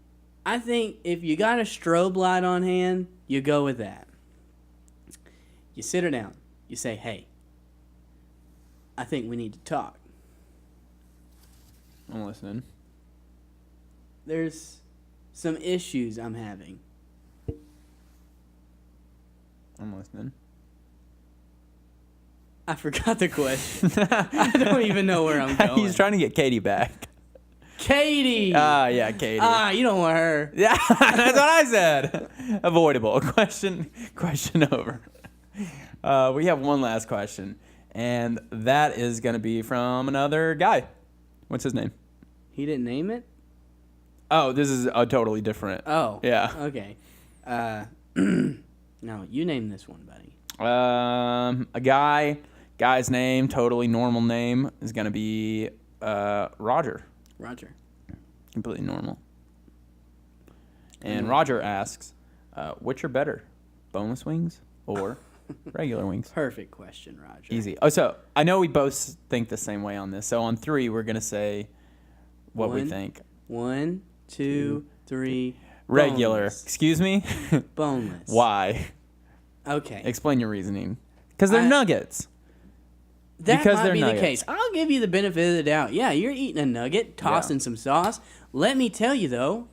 I think if you got a strobe light on hand, you go with that. You sit her down. You say, hey, I think we need to talk. I'm listening. There's some issues I'm having. I'm listening. I forgot the question. I don't even know where I'm going. He's trying to get Katie back. Katie! Yeah, Katie. You don't want her. Yeah, that's what I said. Avoidable. Question over. We have one last question, and that is going to be from another guy. What's his name? He didn't name it? Oh, this is a totally different. Oh. Yeah. Okay. No, you name this one, buddy. A guy's name, totally normal name, is going to be Roger. Roger. Completely normal. And Roger asks, which are better, boneless wings or regular wings? Perfect question, Roger. Easy. Oh, so I know we both think the same way on this. So on 3, we're going to say what we think. 1, 2, 3. Regular. Boneless. Excuse me? Boneless. Why? Okay. Explain your reasoning. Because they're nuggets. That might be the case. I'll give you the benefit of the doubt. Yeah, you're eating a nugget, tossing some sauce. Let me tell you, though,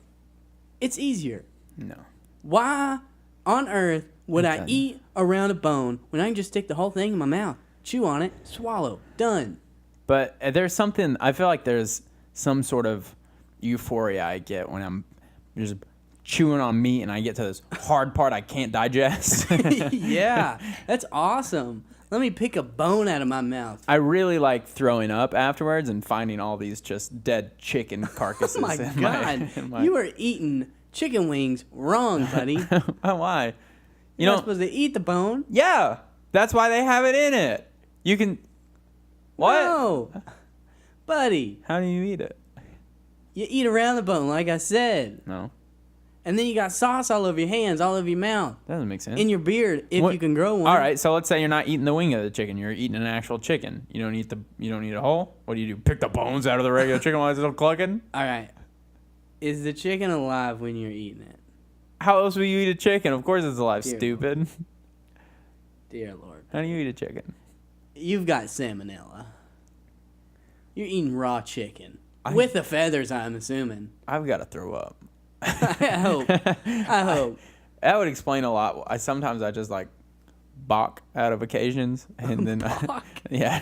it's easier. No. Why on earth would I eat around a bone when I can just stick the whole thing in my mouth, chew on it, swallow, done? But there's something, I feel like there's some sort of euphoria I get when I'm just chewing on meat and I get to this hard part I can't digest. Yeah, that's awesome. Let me pick a bone out of my mouth. I really like throwing up afterwards and finding all these just dead chicken carcasses. Oh my God. You are eating chicken wings wrong, buddy. Why? You're not supposed to eat the bone. Yeah, that's why they have it in it. You can... What? No. Buddy. How do you eat it? You eat around the bone, like I said. No. And then you got sauce all over your hands, all over your mouth. That doesn't make sense. In your beard, if you can grow one. All right, so let's say you're not eating the wing of the chicken. You're eating an actual chicken. You don't eat it whole? What do? Pick the bones out of the regular chicken while it's still clucking? All right. Is the chicken alive when you're eating it? How else will you eat a chicken? Of course it's alive, stupid. Lord. Dear Lord. How do you eat a chicken? You've got salmonella. You're eating raw chicken. With the feathers, I'm assuming. I've got to throw up. I hope. That would explain a lot. Sometimes I just like balk out of occasions, and then yeah.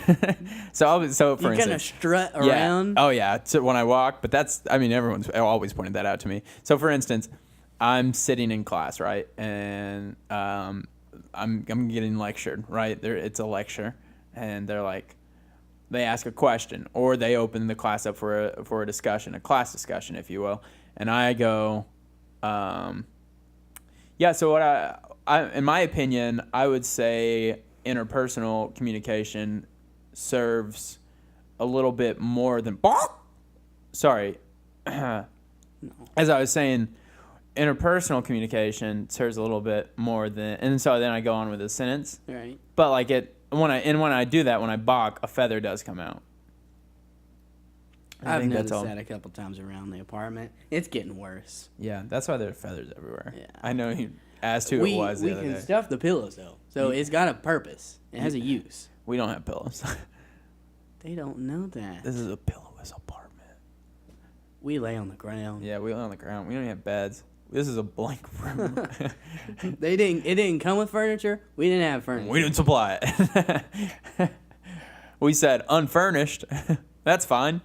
so for you instance, kind of strut around. Oh yeah, so when I walk. But everyone's always pointed that out to me. So for instance, I'm sitting in class, right, and I'm getting lectured, right. It's a lecture, and they're like, they ask a question, or they open the class up for a discussion, a class discussion, if you will. And I go, yeah, so what I in my opinion, I would say interpersonal communication serves a little bit more than... Sorry. As I was saying, interpersonal communication serves a little bit more than... And so then I go on with the sentence. Right. But like when I do that, when I balk, a feather does come out. I've noticed that a couple times around the apartment. It's getting worse. Yeah, that's why there are feathers everywhere. Yeah. I know you asked who it was the other day. We can stuff the pillows, though. So it's got a purpose. It has a use. We don't have pillows. They don't know that. This is a pillowless apartment. We lay on the ground. Yeah, we lay on the ground. We don't even have beds. This is a blank room. It didn't come with furniture. We didn't have furniture. We didn't supply it. We said unfurnished. That's fine.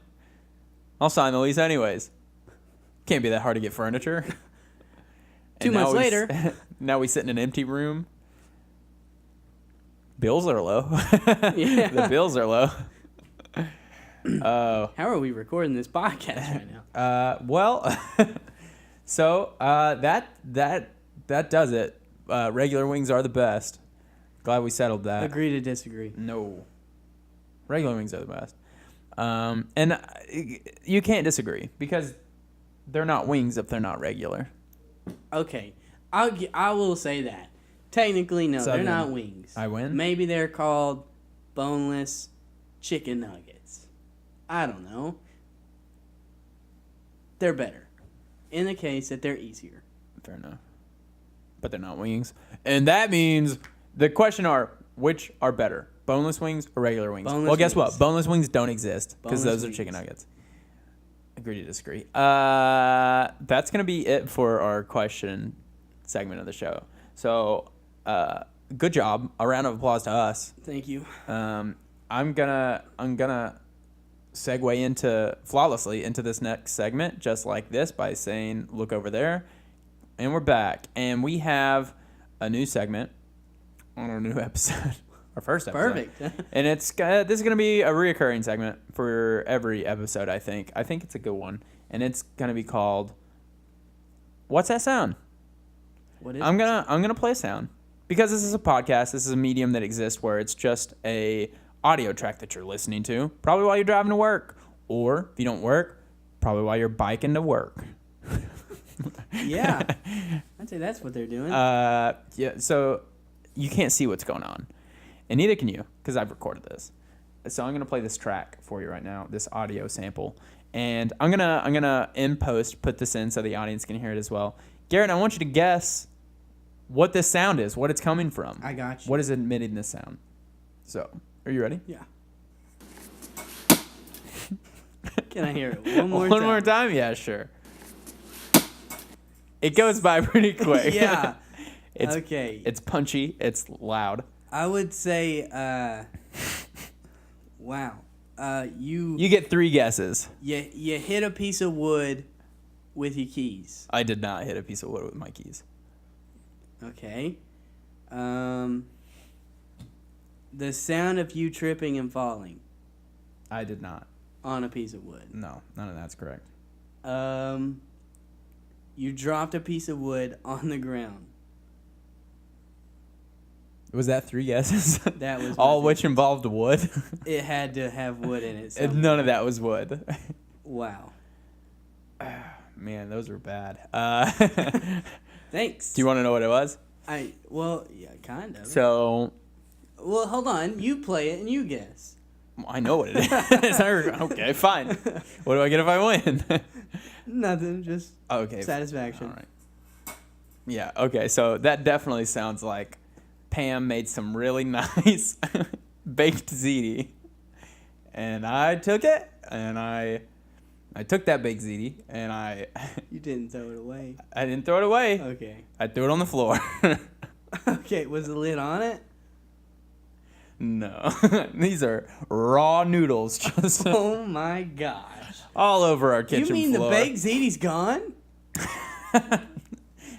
I'll sign the lease anyways. Can't be that hard to get furniture. 2 months later. Now we sit in an empty room. Bills are low. Yeah. The bills are low. How are we recording this podcast right now? So that does it. Regular wings are the best. Glad we settled that. Agree to disagree. No. Regular wings are the best. And you can't disagree because they're not wings if they're not regular. Okay. I will say that. Technically, no, they're not wings. I win? Maybe they're called boneless chicken nuggets. I don't know. They're better. In the case that they're easier. Fair enough. But they're not wings. And that means the question are, which are better? Boneless wings or regular wings? Guess what? Boneless wings don't exist because those are chicken nuggets. Agree to disagree. That's going to be it for our question segment of the show. So, good job. A round of applause to us. Thank you. I'm gonna segue flawlessly into this next segment, just like this, by saying, look over there. And we're back. And we have a new segment on our new episode. Our first episode. Perfect. And this is going to be a reoccurring segment for every episode, I think. I think it's a good one. And it's going to be called, What's That Sound? What is I'm gonna play a sound. Because this is a podcast, this is a medium that exists where it's just a audio track that you're listening to, probably while you're driving to work. Or, if you don't work, probably while you're biking to work. Yeah. I'd say that's what they're doing. Yeah, so you can't see what's going on. And neither can you, because I've recorded this. So I'm going to play this track for you right now, this audio sample. And I'm gonna in post put this in so the audience can hear it as well. Garrett, I want you to guess what this sound is, what it's coming from. I got you. What is emitting this sound? So, are you ready? Yeah. Can I hear it one more time? One more time? Yeah, sure. It goes by pretty quick. Yeah. It's, okay. It's punchy. It's loud. I would say, wow. You get 3 guesses. You hit a piece of wood with your keys. I did not hit a piece of wood with my keys. Okay. The sound of you tripping and falling. I did not. On a piece of wood. No, none of that's correct. You dropped a piece of wood on the ground. Was that 3 guesses? That was all which involved wood. It had to have wood in it. And none of that was wood. Wow. Man, those were bad. Thanks. Do you want to know what it was? Well, yeah, kind of. So. Well, hold on. You play it and you guess. I know what it is. Okay, fine. What do I get if I win? Nothing. Just okay. Satisfaction. All right. Yeah. Okay. So that definitely sounds like Pam made some really nice baked ziti, and I took it, and I took that baked ziti, and You didn't throw it away. I didn't throw it away. Okay. I threw it on the floor. Okay. Was the lid on it? No. These are raw noodles. Just oh my gosh. All over our kitchen floor. You mean the baked ziti's gone?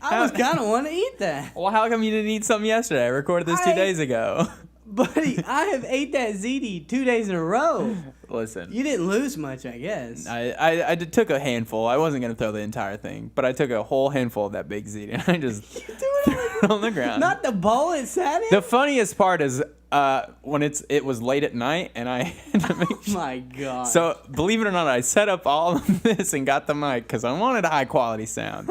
I was kind of want to eat that. Well, how come you didn't eat something yesterday? I recorded this 2 days ago. Buddy, I have ate that ziti 2 days in a row. Listen. You didn't lose much, I guess. I took a handful. I wasn't going to throw the entire thing, but I took a whole handful of that big ziti, and I just threw it on the ground. Not the bowl it sat in? The funniest part is when it was late at night, and I had to make sure. Oh, my God. So, believe it or not, I set up all of this and got the mic because I wanted a high-quality sound.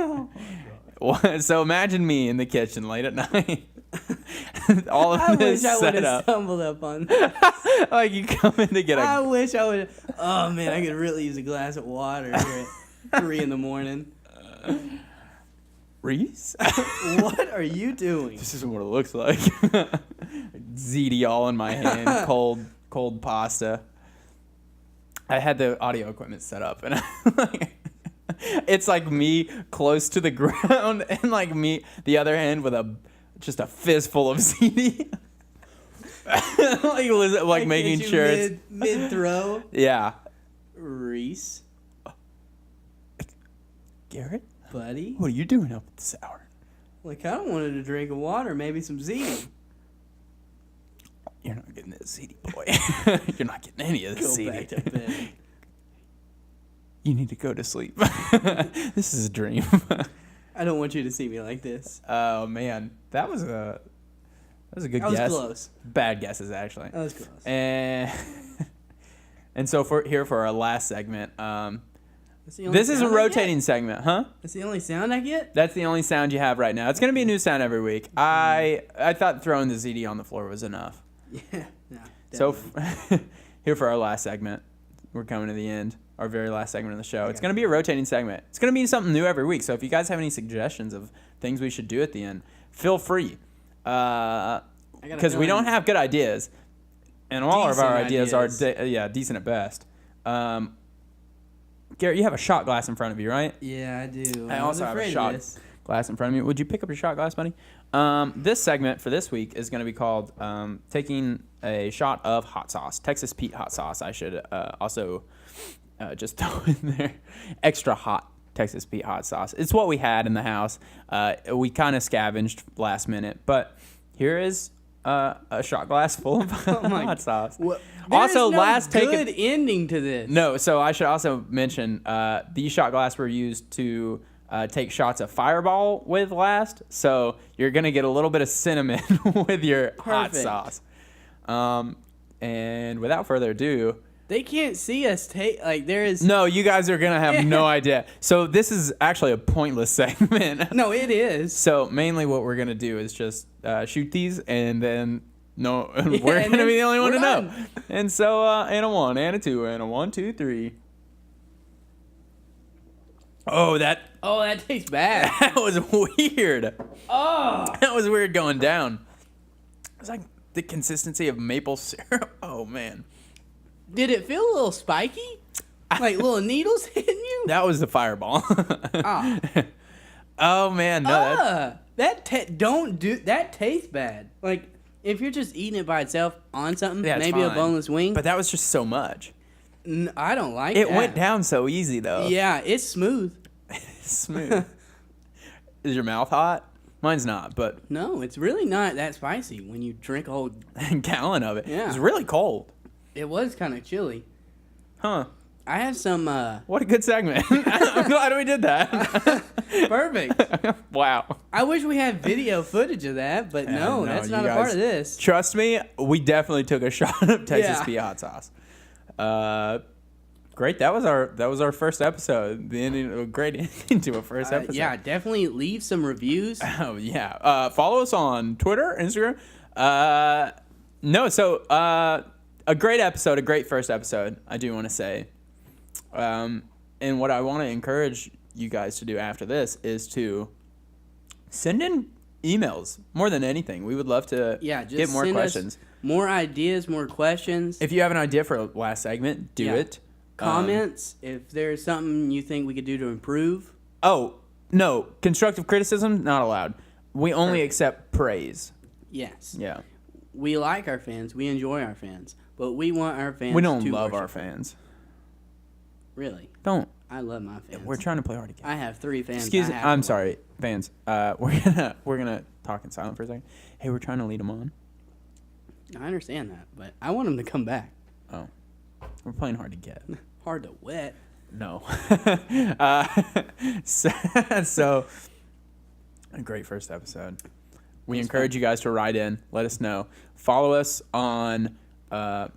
Oh, so imagine me in the kitchen late at night. All of this set up. I wish I would have stumbled up on this. Like you come in to get I wish I would. Oh man, I could really use a glass of water here at 3 a.m. Reese? What are you doing? This isn't what it looks like. Ziti all in my hand, cold pasta. I had the audio equipment set up, and it's like me close to the ground, and like me the other hand with just a fistful of ziti. like making sure it's mid throw. Yeah. Reese. Garrett? Buddy? What are you doing up at this hour? Well, I kind of wanted a drink of water, maybe some ziti. You're not getting this CD, boy. You're not getting any of this CD. Go back to bed. You need to go to sleep. This is a dream. I don't want you to see me like this. Oh man, that was a good guess. That was close. Bad guesses actually. That was close. And so for our last segment, this is a rotating segment, huh? That's the only sound I get? That's the only sound you have right now. It's gonna be a new sound every week. I thought throwing the CD on the floor was enough. Yeah. No, so here for our last segment, we're coming to the end. Our very last segment of the show. It's going to be a rotating segment. It's going to be something new every week. So if you guys have any suggestions of things we should do at the end, feel free. Because we don't have good ideas. And all of our ideas are decent at best. Garrett, you have a shot glass in front of you, right? Yeah, I do. I also have a shot glass in front of me. Would you pick up your shot glass, buddy? This segment for this week is going to be called Taking a Shot of Hot Sauce. Texas Pete hot sauce. I should also... just throw in there extra hot Texas Pete hot sauce. It's what we had in the house. We kind of scavenged last minute, but here is a shot glass full of hot sauce. Well, also, good ending to this. No, so I should also mention these shot glass were used to take shots of Fireball with last, so you're gonna get a little bit of cinnamon with your hot sauce. And without further ado. They can't see us take, like, there is... No, you guys are going to have no idea. So this is actually a pointless segment. No, it is. So mainly what we're going to do is just shoot these, and then we're going to be the only one to know. And so, and a 1, and a 2, and a 1, 2, 3. Oh, that tastes bad. That was weird. Oh. That was weird going down. It's like the consistency of maple syrup. Oh, man. Did it feel a little spiky? Like little needles hitting you? That was the Fireball. Oh. Oh man, no. That tastes bad. Like if you're just eating it by itself on something, maybe a boneless wing. But that was just so much. I don't like it. It went down so easy though. Yeah, it's smooth. Smooth. Is your mouth hot? Mine's not, but no, it's really not that spicy when you drink a whole gallon of it. Yeah. It's really cold. It was kind of chilly. Huh. I have some... What a good segment. I'm glad we did that. Perfect. Wow. I wish we had video footage of that, but no, that's not a part of this. Trust me, we definitely took a shot of Texas Pete hot sauce. Great. That was our first episode. Great ending to a first episode. Yeah, definitely leave some reviews. Oh, yeah. Follow us on Twitter, Instagram. A great episode, a great first episode, I do want to say. And what I want to encourage you guys to do after this is to send in emails more than anything. We would love to get more questions. More ideas, more questions. If you have an idea for a last segment, do it. Comments, if there's something you think we could do to improve. Oh, no. Constructive criticism, not allowed. We only accept praise. Yes. Yeah. We like our fans. We enjoy our fans. But we want our fans to We don't love our fans. Really? Don't. I love my fans. We're trying to play hard to get. I have 3 fans. Excuse me. I'm sorry, fans. We're gonna talk in silence for a second. Hey, we're trying to lead them on. I understand that, but I want them to come back. Oh. We're playing hard to get. Hard to wet. No. So, a great first episode. We encourage you guys to write in. Let us know. Follow us on...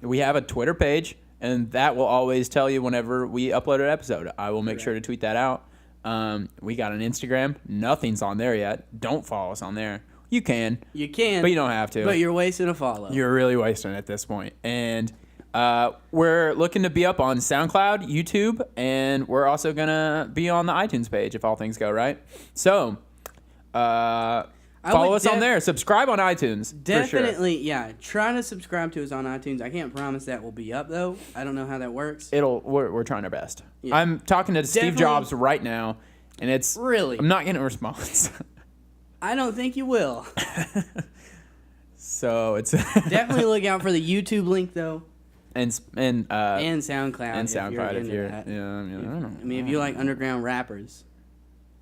we have a Twitter page, and that will always tell you whenever we upload an episode. I will make sure to tweet that out. We got an Instagram. Nothing's on there yet. Don't follow us on there. You can. You can. But you don't have to. But you're wasting a follow. You're really wasting it at this point. And we're looking to be up on SoundCloud, YouTube, and we're also going to be on the iTunes page if all things go right. So... follow us on there. Subscribe on iTunes. Definitely, yeah. Try to subscribe to us on iTunes. I can't promise that will be up though. I don't know how that works. We're trying our best. Yeah. I'm talking to Steve Jobs right now, and it's really. I'm not getting a response. I don't think you will. So it's definitely look out for the YouTube link though. And SoundCloud. And SoundCloud if you're that. Yeah, I don't know. If you like underground rappers.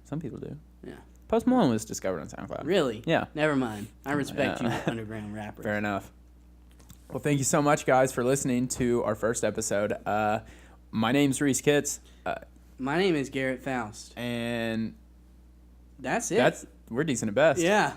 Some people do. Yeah. Post Malone was discovered on SoundCloud. Really? Yeah. Never mind. I respect you, underground rappers. Fair enough. Well, thank you so much, guys, for listening to our first episode. My name's Reese Kitts. My name is Garrett Faust. And that's it. We're decent at best. Yeah.